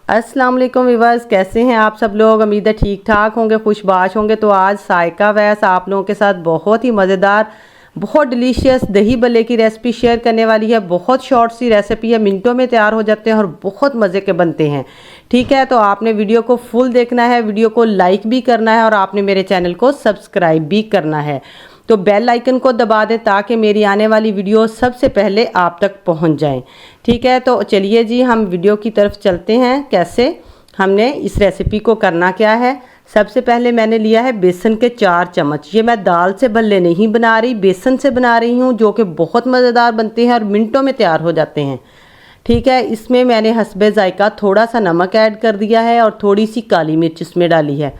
अस्सलाम वालेकुम व्यूअर्स, कैसे हैं आप सब लोग। उम्मीद है ठीक ठाक होंगे, खुशबाश होंगे। तो आज सायका वैस आप लोगों के साथ बहुत ही मज़ेदार, बहुत डिलीशियस दही भल्ले की रेसिपी शेयर करने वाली है। बहुत शॉर्ट सी रेसिपी है, मिनटों में तैयार हो जाते हैं और बहुत मज़े के बनते हैं। ठीक है, तो आपने वीडियो को फुल देखना है, वीडियो को लाइक भी करना है और आपने मेरे चैनल को सब्सक्राइब भी करना है। तो बेल आइकन को दबा दें ताकि मेरी आने वाली वीडियो सबसे पहले आप तक पहुंच जाएं। ठीक है, तो चलिए जी हम वीडियो की तरफ चलते हैं। कैसे हमने इस रेसिपी को करना क्या है। सबसे पहले मैंने लिया है बेसन के 4 चम्मच। ये मैं दाल से भल्ले नहीं बना रही, बेसन से बना रही हूँ, जो कि बहुत मज़ेदार बनते हैं और मिनटों में तैयार हो जाते हैं। ठीक है, इसमें मैंने हस्बे जायका थोड़ा सा नमक ऐड कर दिया है और थोड़ी सी काली मिर्च इसमें डाली है।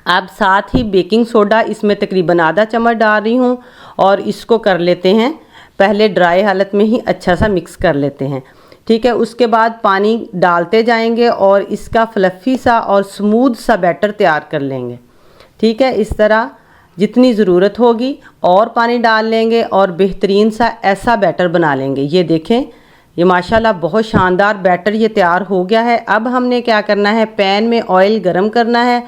अब साथ ही बेकिंग सोडा इसमें तकरीबन आधा चम्मच डाल रही हूँ और इसको कर लेते हैं पहले ड्राई हालत में ही अच्छा सा मिक्स कर लेते हैं। ठीक है, उसके बाद पानी डालते जाएंगे और इसका फ्लफ़ी सा और स्मूथ सा बैटर तैयार कर लेंगे। ठीक है, इस तरह जितनी ज़रूरत होगी और पानी डाल लेंगे और बेहतरीन सा ऐसा बैटर बना लेंगे। ये देखें, ये माशाल्लाह बहुत शानदार बैटर ये तैयार हो गया है। अब हमने क्या करना है, पैन में ऑयल गरम करना है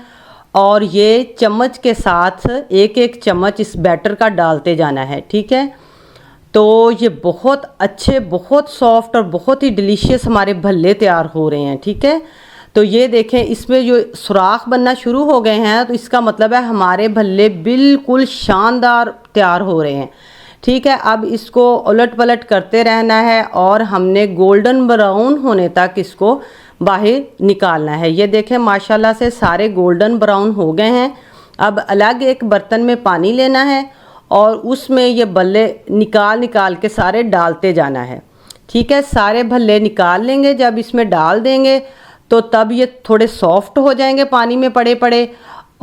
और ये चम्मच के साथ एक एक चम्मच इस बैटर का डालते जाना है। ठीक है, तो ये बहुत अच्छे, बहुत सॉफ्ट और बहुत ही डिलीशियस हमारे भल्ले तैयार हो रहे हैं। ठीक है, तो ये देखें इसमें जो सुराख बनना शुरू हो गए हैं, तो इसका मतलब है हमारे भल्ले बिल्कुल शानदार तैयार हो रहे हैं। ठीक है, अब इसको उलट पलट करते रहना है और हमने गोल्डन ब्राउन होने तक इसको बाहर निकालना है। ये देखें माशाल्लाह से सारे गोल्डन ब्राउन हो गए हैं। अब अलग एक बर्तन में पानी लेना है और उसमें ये भल्ले निकाल निकाल के सारे डालते जाना है। ठीक है, सारे भल्ले निकाल लेंगे। जब इसमें डाल देंगे तो तब ये थोड़े सॉफ्ट हो जाएंगे पानी में पड़े पड़े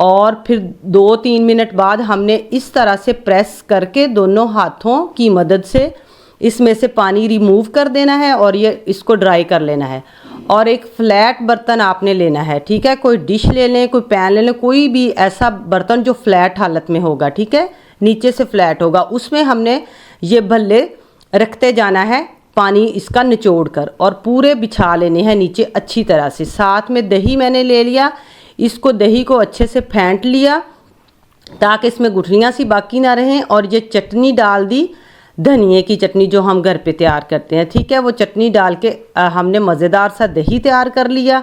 और फिर 2-3 मिनट बाद हमने इस तरह से प्रेस करके दोनों हाथों की मदद से इसमें से पानी रिमूव कर देना है और ये इसको ड्राई कर लेना है। और एक फ्लैट बर्तन आपने लेना है। ठीक है, कोई डिश ले लें, कोई पैन ले लें, कोई भी ऐसा बर्तन जो फ्लैट हालत में होगा। ठीक है, नीचे से फ्लैट होगा, उसमें हमने ये भल्ले रखते जाना है पानी इसका निचोड़ कर और पूरे बिछा लेने हैं नीचे अच्छी तरह से। साथ में दही मैंने ले लिया, इसको दही को अच्छे से फेंट लिया ताकि इसमें गुठलियाँ सी बाकी ना रहें। और ये चटनी डाल दी, धनिए की चटनी जो हम घर पे तैयार करते हैं। ठीक है, वो चटनी डाल के हमने मज़ेदार सा दही तैयार कर लिया,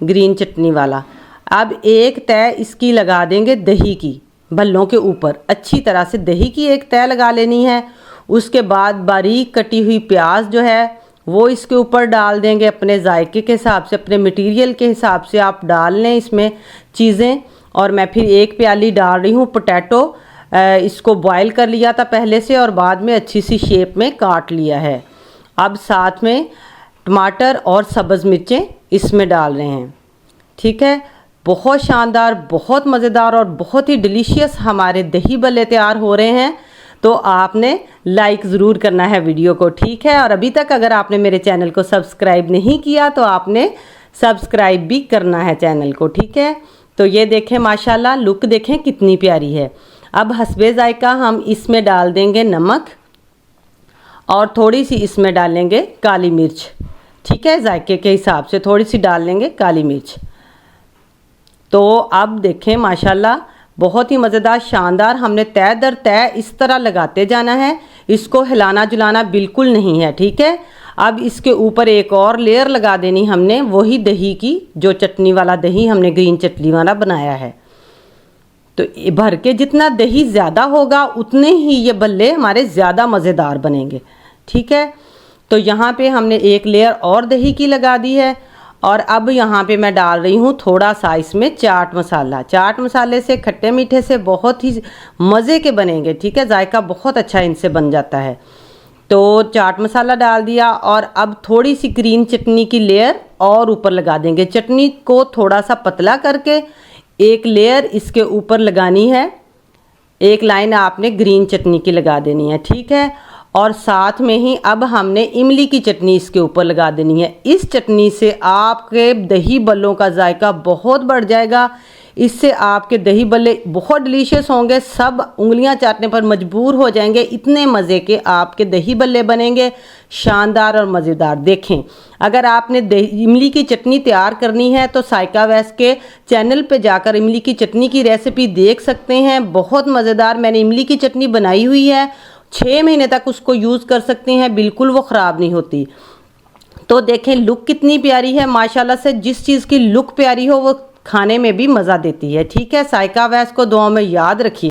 ग्रीन चटनी वाला। अब एक तय इसकी लगा देंगे दही की, भल्लों के ऊपर अच्छी तरह से दही की एक तय लगा लेनी है। उसके बाद बारीक कटी हुई प्याज जो है वो इसके ऊपर डाल देंगे। अपने जायके के हिसाब से, अपने मटेरियल के हिसाब से आप डाल लें इसमें चीज़ें। और मैं फिर एक प्याली डाल रही हूँ पोटैटो, इसको बॉयल कर लिया था पहले से और बाद में अच्छी सी शेप में काट लिया है। अब साथ में टमाटर और सब्ज़ मिर्चें इसमें डाल रहे हैं। ठीक है, बहुत शानदार, बहुत मज़ेदार और बहुत ही डिलीशियस हमारे दही भल्ले तैयार हो रहे हैं। तो आपने लाइक ज़रूर करना है वीडियो को। ठीक है, और अभी तक अगर आपने मेरे चैनल को सब्सक्राइब नहीं किया तो आपने सब्सक्राइब भी करना है चैनल को। ठीक है, तो ये देखें माशाल्लाह लुक देखें कितनी प्यारी है। अब हस्बे जायका हम इसमें डाल देंगे नमक और थोड़ी सी इसमें डालेंगे काली मिर्च। ठीक है, जायके के हिसाब से थोड़ी सी डाल लेंगे काली मिर्च। तो अब देखें माशाल्लाह बहुत ही मज़ेदार, शानदार हमने तय दर तय इस तरह लगाते जाना है, इसको हिलाना जुलाना बिल्कुल नहीं है। ठीक है, अब इसके ऊपर एक और लेयर लगा देनी हमने, वही दही की, जो चटनी वाला दही हमने ग्रीन चटनी वाला बनाया है। तो भर के जितना दही ज़्यादा होगा उतने ही ये भल्ले हमारे ज़्यादा मज़ेदार बनेंगे। ठीक है, तो यहाँ पे हमने एक लेयर और दही की लगा दी है और अब यहाँ पे मैं डाल रही हूँ थोड़ा सा इसमें चाट मसाला। चाट मसाले से, खट्टे मीठे से बहुत ही मज़े के बनेंगे। ठीक है, जायका बहुत अच्छा इनसे बन जाता है। तो चाट मसाला डाल दिया और अब थोड़ी सी ग्रीन चटनी की लेयर और ऊपर लगा देंगे। चटनी को थोड़ा सा पतला करके एक लेयर इसके ऊपर लगानी है, एक लाइन आपने ग्रीन चटनी की लगा देनी है। ठीक है, और साथ में ही अब हमने इमली की चटनी इसके ऊपर लगा देनी है। इस चटनी से आपके दही भल्लों का जायका बहुत बढ़ जाएगा। इससे आपके दही बल्ले बहुत डिलीशियस होंगे, सब उंगलियां चाटने पर मजबूर हो जाएंगे। इतने मज़े के आपके दही बल्ले बनेंगे, शानदार और मज़ेदार। देखें, अगर आपने इमली की चटनी तैयार करनी है तो साइका वैस के चैनल पे जाकर इमली की चटनी की रेसिपी देख सकते हैं, बहुत मज़ेदार। मैंने इमली की चटनी बनाई हुई है, 6 महीने तक उसको यूज़ कर सकते हैं, बिल्कुल वो ख़राब नहीं होती। तो देखें लुक कितनी प्यारी है माशाल्लाह से। जिस चीज़ की लुक प्यारी हो वो खाने में भी मज़ा देती है। ठीक है, साइका वैस को दुआ में याद रखिए।